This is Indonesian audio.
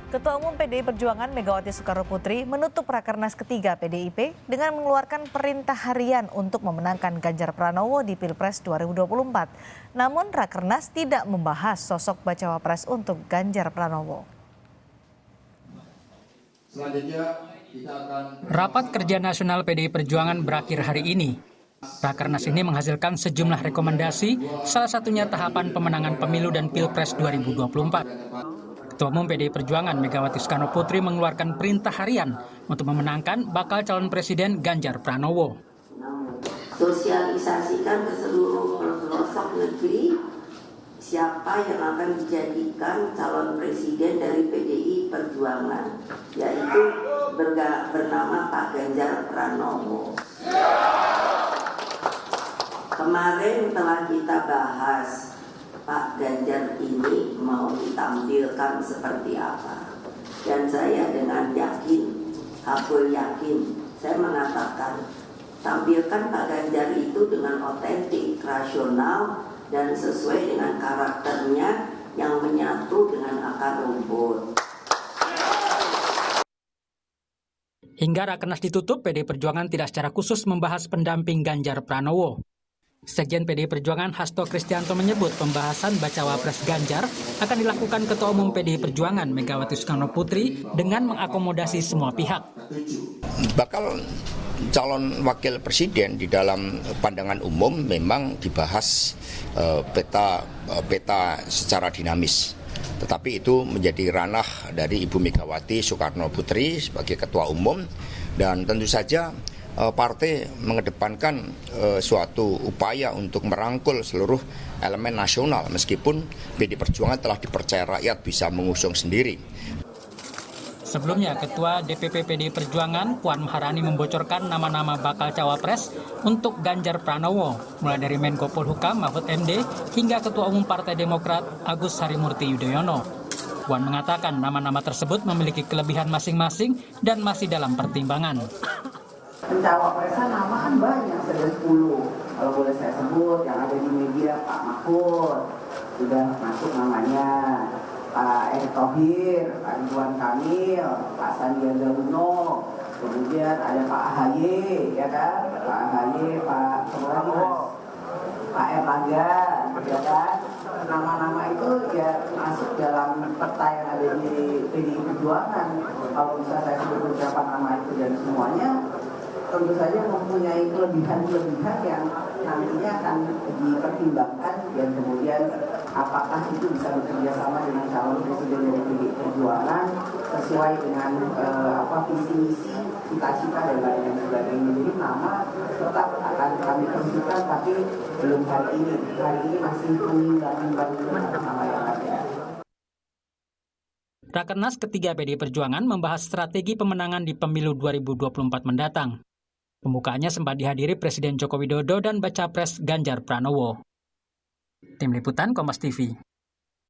Ketua Umum PDI Perjuangan Megawati Soekarnoputri menutup Rakernas ketiga PDIP dengan mengeluarkan perintah harian untuk memenangkan Ganjar Pranowo di Pilpres 2024. Namun Rakernas tidak membahas sosok bacawa pres untuk Ganjar Pranowo. Rapat Kerja Nasional PDI Perjuangan berakhir hari ini. Rakernas ini menghasilkan sejumlah rekomendasi, salah satunya tahapan pemenangan pemilu dan Pilpres 2024. Ketua Umum PDI Perjuangan Megawati Soekarnoputri mengeluarkan perintah harian untuk memenangkan bakal calon presiden Ganjar Pranowo. Sosialisasikan ke seluruh pelosok negeri siapa yang akan dijadikan calon presiden dari PDI Perjuangan, yaitu bernama Pak Ganjar Pranowo. Kemarin telah kita bahas Pak Ganjar ini mau ditampilkan seperti apa. Dan saya dengan yakin, hakul yakin, saya mengatakan tampilkan Pak Ganjar itu dengan otentik, rasional, dan sesuai dengan karakternya yang menyatu dengan akar rumput. Hingga Rakernas ditutup, PDI Perjuangan tidak secara khusus membahas pendamping Ganjar Pranowo. Sekjen PDI Perjuangan Hasto Kristianto menyebut pembahasan bacawa pres Ganjar akan dilakukan Ketua Umum PDI Perjuangan Megawati Soekarnoputri dengan mengakomodasi semua pihak. Bakal calon wakil presiden di dalam pandangan umum memang dibahas peta secara dinamis. Tetapi itu menjadi ranah dari Ibu Megawati Soekarnoputri sebagai Ketua Umum, dan tentu saja partai mengedepankan suatu upaya untuk merangkul seluruh elemen nasional meskipun PDI Perjuangan telah dipercaya rakyat bisa mengusung sendiri. Sebelumnya, Ketua DPP PDI Perjuangan Puan Maharani membocorkan nama-nama bakal cawapres untuk Ganjar Pranowo, mulai dari Menko Polhukam Mahfud MD hingga Ketua Umum Partai Demokrat Agus Harimurti Yudhoyono. Puan mengatakan nama-nama tersebut memiliki kelebihan masing-masing dan masih dalam pertimbangan. Pencawapresan nama kan banyak, ada 10. Kalau boleh saya sebut, yang ada di media Pak Mahfud sudah masuk namanya, Pak Erick Thohir, Pak Ridwan Kamil, Pak Sandiaga Uno, kemudian ada Pak AHY, ya kan, Pak AHY, Pak Erlangga, ya kan. Nama-nama itu ya masuk dalam peta yang ada di PDI Perjuangan. Kalau bisa saya sebut beberapa nama itu dan semuanya tentu saja mempunyai kelebihan-kelebihan yang nantinya akan dipertimbangkan, dan kemudian apakah itu bisa bekerja sama dengan calon presiden dari PDI Perjuangan sesuai dengan visi misi, cita-cita dan lain sebagainya. Jadi nama tetap akan kami tentukan, tapi belum hari ini. Hari ini masih menimbang-nimbang nama yang ada. Rakernas ketiga PDI Perjuangan membahas strategi pemenangan di pemilu 2024 mendatang. Pembukaannya sempat dihadiri Presiden Joko Widodo dan baca pres Ganjar Pranowo. Tim Liputan Kompas TV.